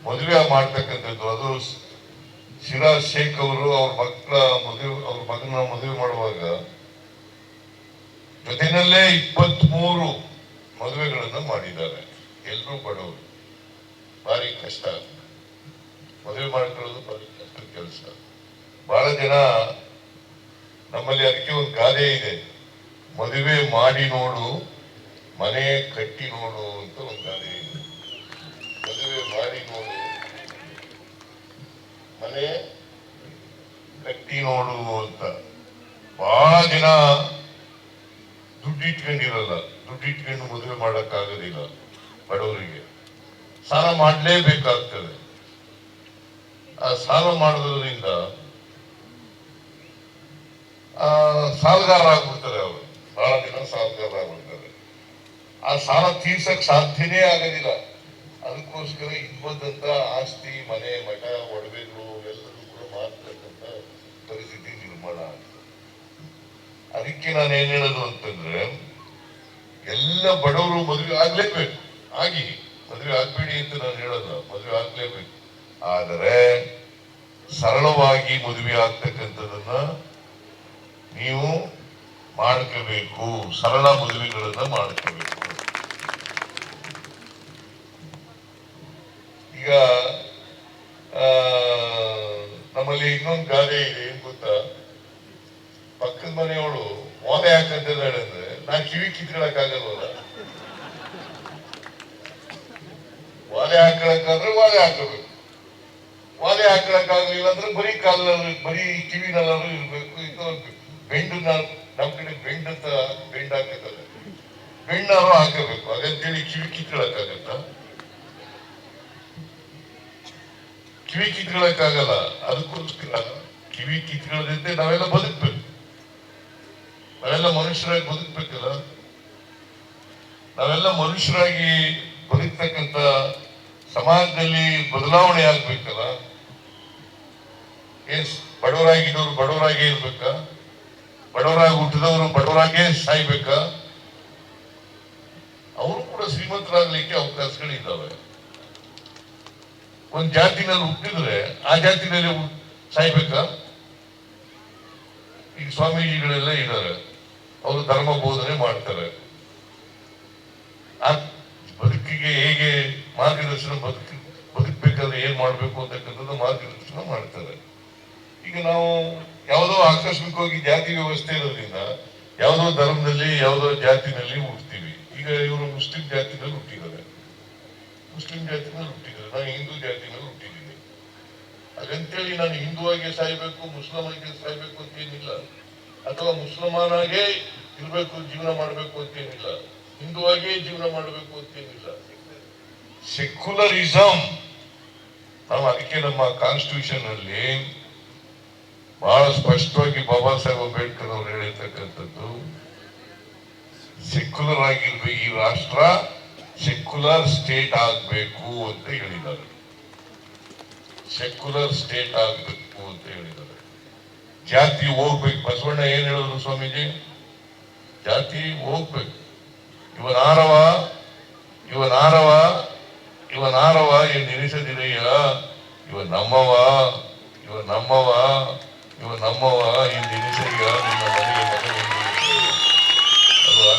ಮದುವೆ ಮಾಡ್ತಕ್ಕಂಥದ್ದು. ಅದು ಸಿರಾಜ್ ಶೇಖ್ ಅವರು ಅವ್ರ ಮಗನ ಮದುವೆ ಮಾಡುವಾಗ ಜೊತೆಯಲ್ಲೇ 23 ಮದುವೆಗಳನ್ನು ಮಾಡಿದ್ದಾರೆ. ಎಲ್ಲರೂ ಬಡವರು, ಭಾರಿ ಕಷ್ಟ ಮದುವೆ ಮಾಡ್ಕೊಳ್ಳೋದು, ಭಾರಿ ಕಷ್ಟ ಕೆಲಸ. ಬಹಳ ಜನ ನಮ್ಮಲ್ಲಿ ಅದಕ್ಕೆ ಒಂದು ಗಾದೆ ಇದೆ, ಮದುವೆ ಮಾಡಿ ನೋಡು ಮನೆ ಕಟ್ಟಿ ನೋಡು ಅಂತ ಒಂದು ಗಾದೆ ಇದೆ. ಮದುವೆ ಮಾಡಿ ನೋಡು ಮನೆ ಕಟ್ಟಿ ನೋಡು ಅಂತ. ಬಹಳ ಜನ ದುಡ್ಡು ಇಟ್ಕೊಂಡಿರಲ್ಲ, ದುಡ್ಡು ಇಟ್ಕೊಂಡು ಮದುವೆ ಮಾಡಕ್ಕಾಗೋದಿಲ್ಲ. ಬಡವರಿಗೆ ಸಾಲ ಮಾಡಲೇಬೇಕಾಗ್ತದೆ. ಆ ಸಾಲ ಮಾಡೋದ್ರಿಂದ ಸಾಲಗಾರ ಆಗ್ಬಿಡ್ತಾರೆ ಅವರು. ಬಹಳ ಜನ ಸಾಲಗಾರ ಆಗ್ಬಿಡ್ತಾರೆ. ಆ ಸಾಲ ತೀರ್ಸಕ್ ಸಾಧ್ಯನೇ ಆಗೋದಿಲ್ಲ. ಅದಕ್ಕೋಸ್ಕರ ಇದ್ದಂತ ಆಸ್ತಿ, ಮನೆ, ಮಠ, ಒಡವೆಗಳು ಎಲ್ಲರೂ ಕೂಡ ಮಾರ್ತಕ್ಕಂಥ ಪರಿಸ್ಥಿತಿ ನಿರ್ಮಾಣ ಆಗ್ತದೆ. ಅದಕ್ಕೆ ನಾನು ಏನ್ ಹೇಳೋದು ಅಂತಂದ್ರೆ, ಎಲ್ಲ ಬಡವರು ಮದುವೆ ಆಗ್ಲೇಬೇಕು. ಮದುವೆ ಆಗ್ಬೇಡಿ ಅಂತ ನಾನು ಹೇಳೋದು, ಮದುವೆ ಆಗ್ಲೇಬೇಕು. ಆದರೆ ಸರಳವಾಗಿ ಮದುವೆ ಆಗ್ತಕ್ಕಂಥದನ್ನ ನೀವು ಮಾಡ್ಕೋಬೇಕು. ಸರಳ ಮದುವೆಗಳನ್ನ ಮಾಡ್ಕೋಬೇಕು. ಈಗ ನಮ್ಮಲ್ಲಿ ಇನ್ನೊಂದು ಗಾದೆ ಇದೆ, ಏನ್ ಗೊತ್ತಾ? ಪಕ್ಕದ ಮನೆಯವಳು ಓಲೆ ಹಾಕಂತಿದ್ದಾಳೆ ಅಂದ್ರೆ ನಾ ಕಿವಿ ಕಿತ್ಕೊಳಕ್ಕಾಗಲ್ವಲ್ಲ. ಓಲೆ ಹಾಕೊಳಕ್ಕಾದ್ರೆ ಓಲೆ ಹಾಕಬೇಕು. ಓಲೆ ಹಾಕೊಳಕ್ಕಾಗ್ಲಿಲ್ಲ ಅಂದ್ರೆ ಬರೀ ಕಿವಿನಲ್ಲಾದ್ರೂ ಇರ್ಬೇಕು. ಇದು ಬೆಂಡು, ನಮ್ ಕಡೆ ಬೆಂಡ್ ಅಂತ ಬೆಂಡ್ ಹಾಕತ್ತಲ್ಲ, ಬೆಣ್ಣಾರು ಹಾಕಬೇಕು. ಹಾಗಂತೇಳಿ ಕಿವಿ ಕಿತ್ಕೊಳಕ್ಕಾಗತ್ತ? ಕಿವಿ ಕಿತ್ಕೊಳಕ್ಕಾಗಲ್ಲ. ಅದಕ್ಕೋಸ್ಕರ ಕಿವಿ ಕಿತ್ಕೊಳ್ಳದಂತೆ ನಾವೆಲ್ಲ ಬದುಕ್ಬೇಕು. ನಾವೆಲ್ಲ ಮನುಷ್ಯರಾಗಿ ಬದುಕ್ಬೇಕಲ್ಲ. ನಾವೆಲ್ಲ ಮನುಷ್ಯರಾಗಿ ಬದುಕ್ತಕ್ಕಂಥ ಸಮಾಜದಲ್ಲಿ ಬದಲಾವಣೆ ಆಗ್ಬೇಕಲ್ಲ. ಬಡವರಾಗಿದ್ದವರು ಬಡವರಾಗೇ ಇರ್ಬೇಕಾ? ಬಡವರಾಗಿ ಹುಟ್ಟಿದವರು ಬಡವರಾಗೇ ಸಾಯ್ಬೇಕಾ? ಅವರು ಕೂಡ ಶ್ರೀಮಂತರಾಗ್ಲಿಕ್ಕೆ ಅವಕಾಶಗಳಿದ್ದಾವೆ. ಒಂದ್ ಜಾತಿನಲ್ಲಿ ಹುಟ್ಟಿದ್ರೆ ಆ ಜಾತಿನಲ್ಲಿ ಸಾಯ್ಬೇಕಾ? ಈಗ ಸ್ವಾಮೀಜಿಗಳೆಲ್ಲ ಇದ್ದಾರೆ, ಅವರು ಧರ್ಮ ಬೋಧನೆ ಮಾಡ್ತಾರೆ. ಆ ಬದುಕಿಗೆ ಹೇಗೆ ಮಾರ್ಗದರ್ಶನ, ಬದುಕಬೇಕಾದ್ರೆ ಏನ್ ಮಾಡ್ಬೇಕು ಅಂತಕ್ಕಂಥದ್ದು ಮಾರ್ಗದರ್ಶನ ಮಾಡ್ತಾರೆ. ಈಗ ನಾವು ಯಾವುದೋ ಆಕಸ್ಮಿಕವಾಗಿ ಜಾತಿ ವ್ಯವಸ್ಥೆ ಇರೋದ್ರಿಂದ ಯಾವುದೋ ಧರ್ಮದಲ್ಲಿ ಯಾವುದೋ ಜಾತಿನಲ್ಲಿ ಹುಡ್ತೀವಿ. ಈಗ ಇವರು ಮುಸ್ಲಿಂ ಜಾತಿನಲ್ಲಿ ಹುಟ್ಟಿದ್ದಾರೆ, ನಾನು ಹಿಂದೂ ಜಾತಿನಲ್ಲಿ ಹುಟ್ಟಿದ್ದೀನಿ. ಹಾಗಂತೇಳಿ ನಾನು ಹಿಂದೂವಾಗಿ ಸಾಯ್ಬೇಕು, ಮುಸ್ಲಿಮಾಗಿ ಸಾಯ್ಬೇಕು ಅಂತ ಏನಿಲ್ಲ. ಅಥವಾ ಮುಸಲ್ಮಾನಾಗೇ ಇರ್ಬೇಕು, ಜೀವನ ಮಾಡ್ಬೇಕು ಅಂತೇನಿಲ್ಲ. ಹಿಂದುವಾಗೇ ಜೀವನ ಮಾಡಬೇಕು ಅಂತೇನಿಲ್ಲ. ಸೆಕ್ಯುಲರಿಸಂ, ನಾವು ಅದಕ್ಕೆ ನಮ್ಮ ಕಾನ್ಸ್ಟಿಟ್ಯೂಷನ್ ಅಲ್ಲಿ ಬಹಳ ಸ್ಪಷ್ಟವಾಗಿ ಬಾಬಾ ಸಾಹೇಬ್ ಅಂಬೇಡ್ಕರ್ ಅವರು ಹೇಳಿರ್ತಕ್ಕಂಥದ್ದು, ಸೆಕ್ಯುಲರ್ ಆಗಿರ್ಬೇಕು, ಈ ರಾಷ್ಟ್ರ ಸೆಕ್ಯುಲರ್ ಸ್ಟೇಟ್ ಆಗ್ಬೇಕು ಅಂತ ಹೇಳಿದ್ದಾರೆ. ಸೆಕ್ಯುಲರ್ ಸ್ಟೇಟ್ ಆಗ್ಬೇಕು ಅಂತ ಹೇಳಿದ್ದಾರೆ. ಜಾತಿ ಹೋಗ್ಬೇಕು. ಬಸವಣ್ಣ ಏನ್ ಹೇಳಿದ್ರು ಸ್ವಾಮೀಜಿ? ಜಾತಿ ಹೋಗ್ಬೇಕು. ಇವನಾರವ ಎನಿಸದಿರೆಯ, ಇವ ನಮ್ಮವ ಎಂದೆನಿಸಯ್ಯ ನಿನ್ನ ಮನೆಗೆ ಅಲ್ವಾ?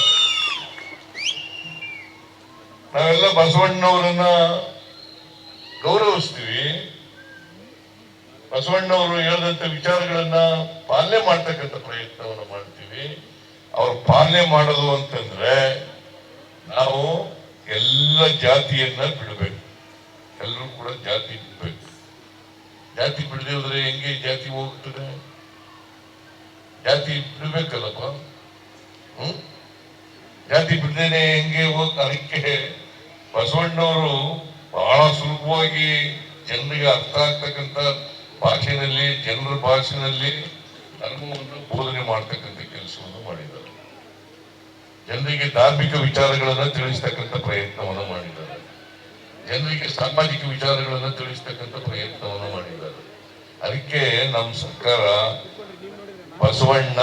ನಾವೆಲ್ಲ ಬಸವಣ್ಣವರನ್ನ ಗೌರವಿಸ್ತೀವಿ. ಬಸವಣ್ಣವರು ಹೇಳಿದಂತ ವಿಚಾರಗಳನ್ನ ಪಾಲನೆ ಮಾಡ್ತಕ್ಕಂಥ ಪ್ರಯತ್ನವನ್ನು ಮಾಡ್ತೀವಿ. ಅವ್ರು ಪಾಲನೆ ಮಾಡೋದು ಅಂತಂದ್ರೆ ನಾವು ಎಲ್ಲ ಜಾತಿಯನ್ನ ಬಿಡಬೇಕು. ಎಲ್ಲರೂ ಕೂಡ ಜಾತಿ ಬಿಡ್ಬೇಕು. ಜಾತಿ ಬಿಡದೆ ಹೋದ್ರೆ ಹೆಂಗೆ ಜಾತಿ ಹೋಗ್ತದೆ? ಜಾತಿ ಬಿಡ್ಬೇಕಲ್ಲಪ್ಪ. ಜಾತಿ ಬಿಡದೇನೆ ಹೆಂಗೆ ಅದಕ್ಕೆ ಬಸವಣ್ಣವರು ಬಹಳ ಸುಲಭವಾಗಿ ಜನರಿಗೆ ಅರ್ಥ ಆಗ್ತಕ್ಕಂಥ ಭಾಷೆಯಲ್ಲಿ, ಜನರ ಭಾಷೆಯಲ್ಲಿ ಧರ್ಮವನ್ನು ಬೋಧನೆ ಮಾಡ್ತಕ್ಕಂಥ ಕೆಲಸವನ್ನು ಮಾಡಿದ್ದಾರೆ. ಜನರಿಗೆ ಧಾರ್ಮಿಕ ವಿಚಾರಗಳನ್ನ ತಿಳಿಸ್ತಕ್ಕಂಥ ಪ್ರಯತ್ನವನ್ನು ಮಾಡಿದ್ದಾರೆ. ಜನರಿಗೆ ಸಾಮಾಜಿಕ ವಿಚಾರಗಳನ್ನ ತಿಳಿಸ್ತಕ್ಕಂಥ ಪ್ರಯತ್ನವನ್ನು ಮಾಡಿದ್ದಾರೆ. ಅದಕ್ಕೆ ನಮ್ಮ ಸರ್ಕಾರ ಬಸವಣ್ಣ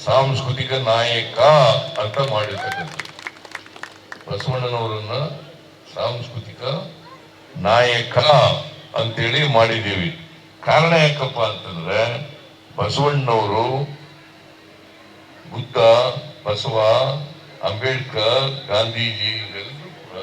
ಸಾಂಸ್ಕೃತಿಕ ನಾಯಕ ಅಂತ ಮಾಡಿರ್ತಕ್ಕಂಥ, ಬಸವಣ್ಣನವರನ್ನ ಸಾಂಸ್ಕೃತಿಕ ನಾಯಕ ಅಂತೇಳಿ ಮಾಡಿದ್ದೀವಿ. ಕಾರಣ ಯಾಕಪ್ಪ ಅಂತಂದ್ರೆ ಬಸವಣ್ಣವರು, ಬುದ್ಧ, ಬಸವ, ಅಂಬೇಡ್ಕರ್, ಗಾಂಧೀಜಿ ಇವೆಲ್ಲರೂ ಕೂಡ